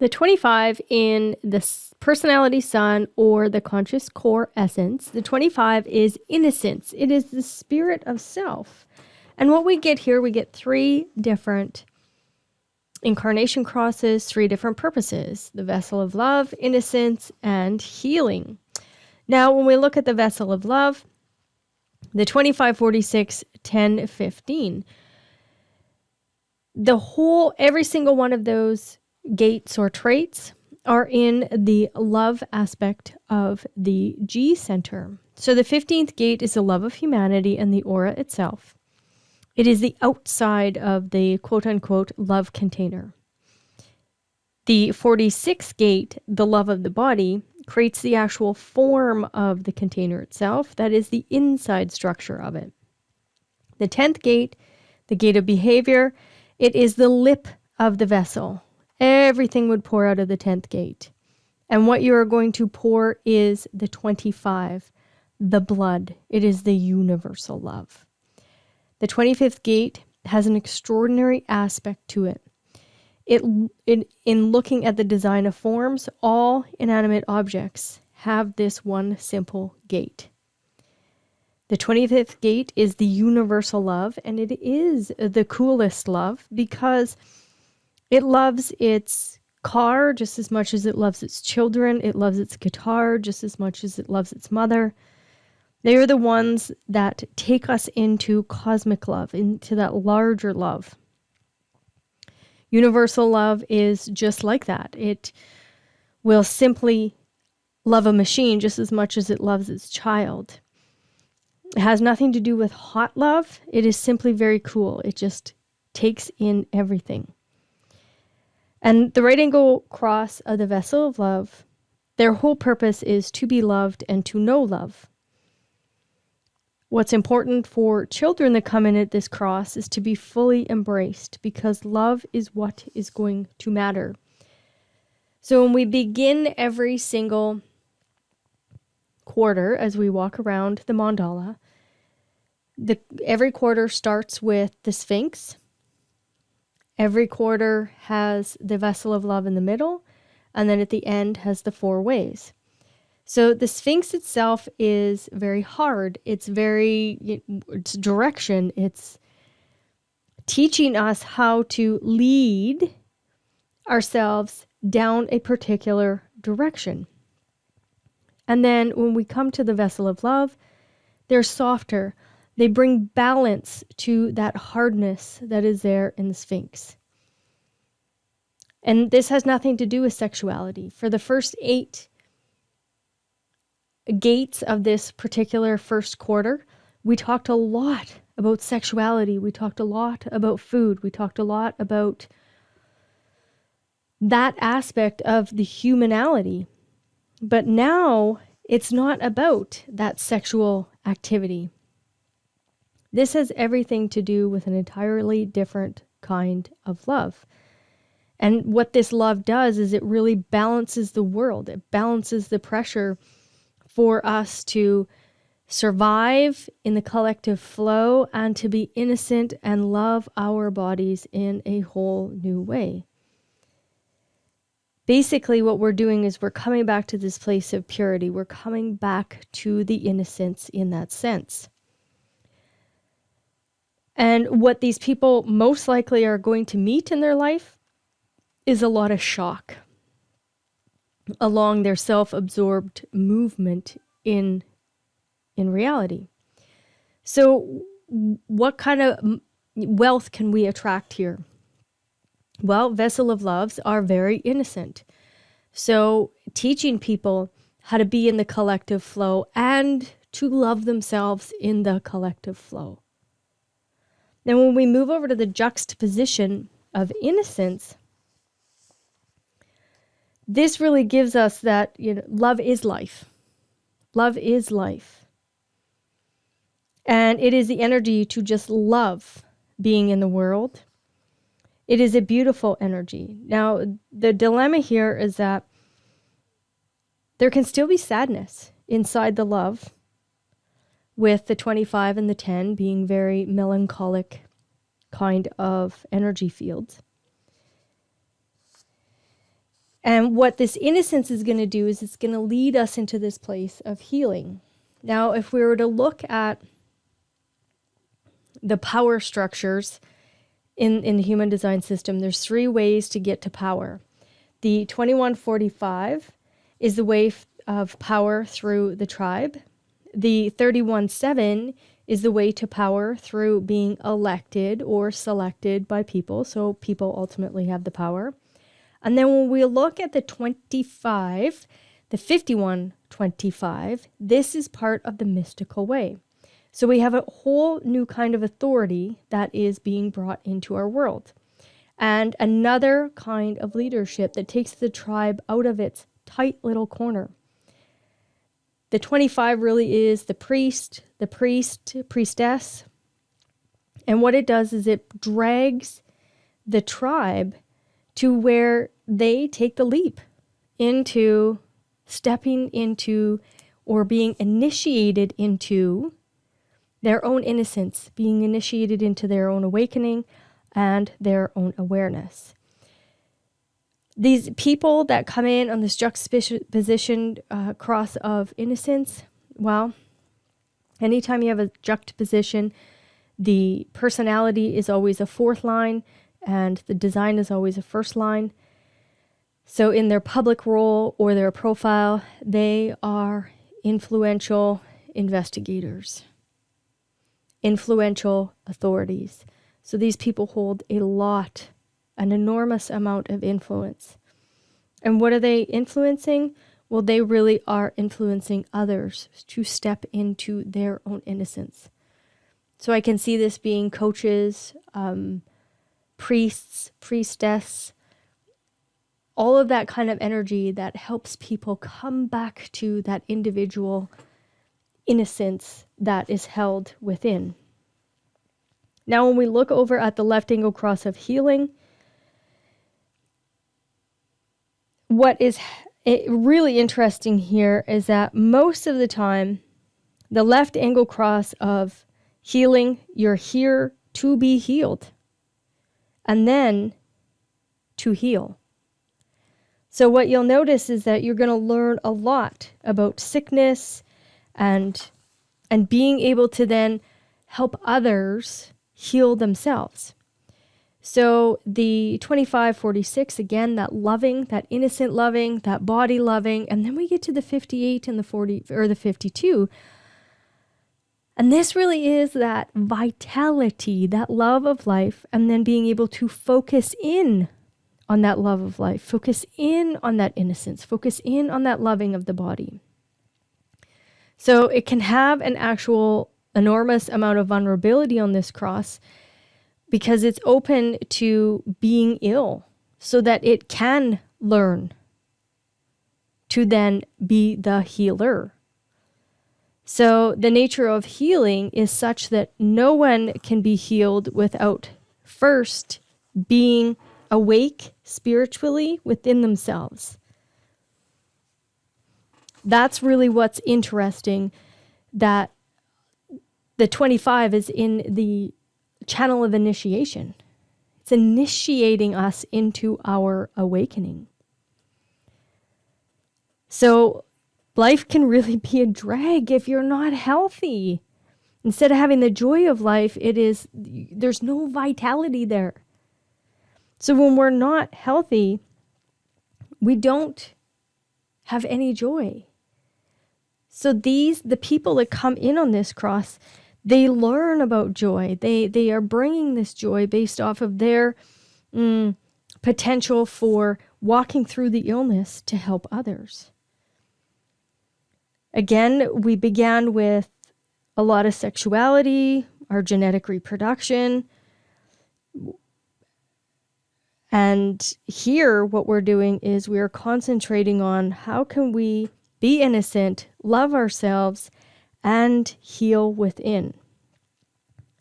The 25 in the personality sun or the conscious core essence, the 25 is innocence. It is the spirit of self. And what we get here, we get 3 different incarnation crosses, 3 different purposes: the vessel of love, innocence, and healing. Now, when we look at the vessel of love, the 25, 46, 10, 15, every single one of those gates or traits are in the love aspect of the G center. So the 15th gate is the love of humanity and the aura itself. It is the outside of the quote-unquote love container. The 46th gate, the love of the body, creates the actual form of the container itself. That is the inside structure of it. The 10th gate, the gate of behavior, it is the lip of the vessel. Everything would pour out of the 10th gate. And what you are going to pour is the 25, the blood. It is the universal love. The 25th gate has an extraordinary aspect to it. In looking at the design of forms, all inanimate objects have this one simple gate. The 25th gate is the universal love, and it is the coolest love because it loves its car just as much as it loves its children. It loves its guitar just as much as it loves its mother. They are the ones that take us into cosmic love, into that larger love. Universal love is just like that. It will simply love a machine just as much as it loves its child. It has nothing to do with hot love. It is simply very cool. It just takes in everything. And the right angle cross of the vessel of love, their whole purpose is to be loved and to know love. What's important for children that come in at this cross is to be fully embraced, because love is what is going to matter. So when we begin every single quarter, as we walk around the mandala, every quarter starts with the Sphinx. Every quarter has the vessel of love in the middle, and then at the end has the 4 ways. So the Sphinx itself is very hard. It's direction. It's teaching us how to lead ourselves down a particular direction. And then when we come to the vessel of love, they're softer. They bring balance to that hardness that is there in the Sphinx. And this has nothing to do with sexuality. For the first 8 gates of this particular first quarter, we talked a lot about sexuality. We talked a lot about food. We talked a lot about that aspect of the humanality. But now it's not about that sexual activity. This has everything to do with an entirely different kind of love. And what this love does is it really balances the world. It balances the pressure for us to survive in the collective flow and to be innocent and love our bodies in a whole new way. Basically, what we're doing is we're coming back to this place of purity. We're coming back to the innocence in that sense. And what these people most likely are going to meet in their life is a lot of shock along their self-absorbed movement in reality. So what kind of wealth can we attract here? Well, vessel of loves are very innocent. So teaching people how to be in the collective flow and to love themselves in the collective flow. Then when we move over to the juxtaposition of innocence, this really gives us that, love is life. Love is life. And it is the energy to just love being in the world. It is a beautiful energy. Now, the dilemma here is that there can still be sadness inside the love, with the 25 and the 10 being very melancholic kind of energy fields. And what this innocence is going to do is it's going to lead us into this place of healing. Now, if we were to look at the power structures in the human design system, there's 3 ways to get to power. The 2145 is the way of power through the tribe. The 31-7 is the way to power through being elected or selected by people. So people ultimately have the power. And then when we look at the 25, the 51-25, this is part of the mystical way. So we have a whole new kind of authority that is being brought into our world. And another kind of leadership that takes the tribe out of its tight little corner. The 25 really is the priest, priestess. And what it does is it drags the tribe to where they take the leap into stepping into or being initiated into their own innocence, being initiated into their own awakening and their own awareness. These people that come in on this juxtaposition cross of innocence, well, anytime you have a juxtaposition, the personality is always a 4th line and the design is always a 1st line. So in their public role or their profile, they are influential investigators, influential authorities. So these people hold an enormous amount of influence. And what are they influencing? Well, they really are influencing others to step into their own innocence. So I can see this being coaches, priests, priestess, all of that kind of energy that helps people come back to that individual innocence that is held within. Now, when we look over at the left angle cross of healing, what is really interesting here is that most of the time, the left angle cross of healing, you're here to be healed and then to heal. So what you'll notice is that you're going to learn a lot about sickness and being able to then help others heal themselves. So the 25-46, again, that loving, that innocent loving, that body loving, and then we get to the 58 and the 40 or the 52. And this really is that vitality, that love of life, and then being able to focus in on that love of life, focus in on that innocence, focus in on that loving of the body. So it can have an actual enormous amount of vulnerability on this cross because it's open to being ill so that it can learn to then be the healer. So the nature of healing is such that no one can be healed without first being awake spiritually within themselves. That's really what's interesting, that the 25 is in the channel of initiation. It's initiating us into our awakening. So life can really be a drag if you're not healthy. Instead of having the joy of life, there's no vitality there. So when we're not healthy, we don't have any joy. So the people that come in on this cross, they learn about joy. They are bringing this joy based off of their potential for walking through the illness to help others. Again, we began with a lot of sexuality, our genetic reproduction. And here, what we're doing is we are concentrating on how can we be innocent, love ourselves, and heal within.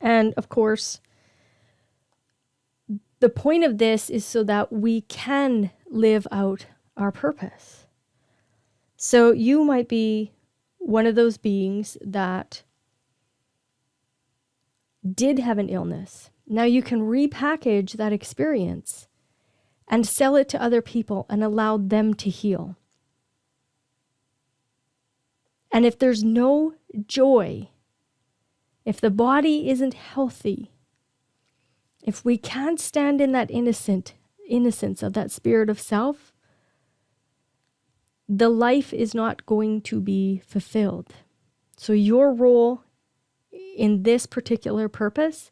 And of course, the point of this is so that we can live out our purpose. So you might be one of those beings that did have an illness. Now you can repackage that experience and sell it to other people and allow them to heal. And if there's no joy, if the body isn't healthy, if we can't stand in that innocence of that spirit of self, the life is not going to be fulfilled. So your role in this particular purpose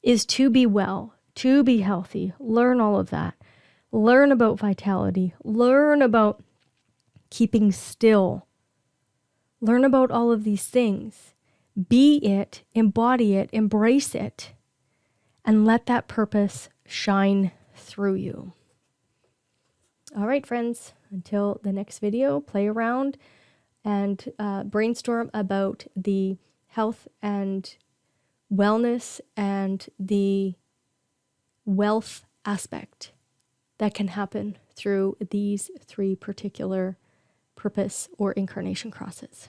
is to be well, to be healthy, learn all of that, learn about vitality, learn about keeping still, learn about all of these things. Be it, embody it, embrace it, and let that purpose shine through you. All right, friends, until the next video, play around and brainstorm about the health and wellness and the wealth aspect that can happen through these 3 particular purpose or incarnation crosses.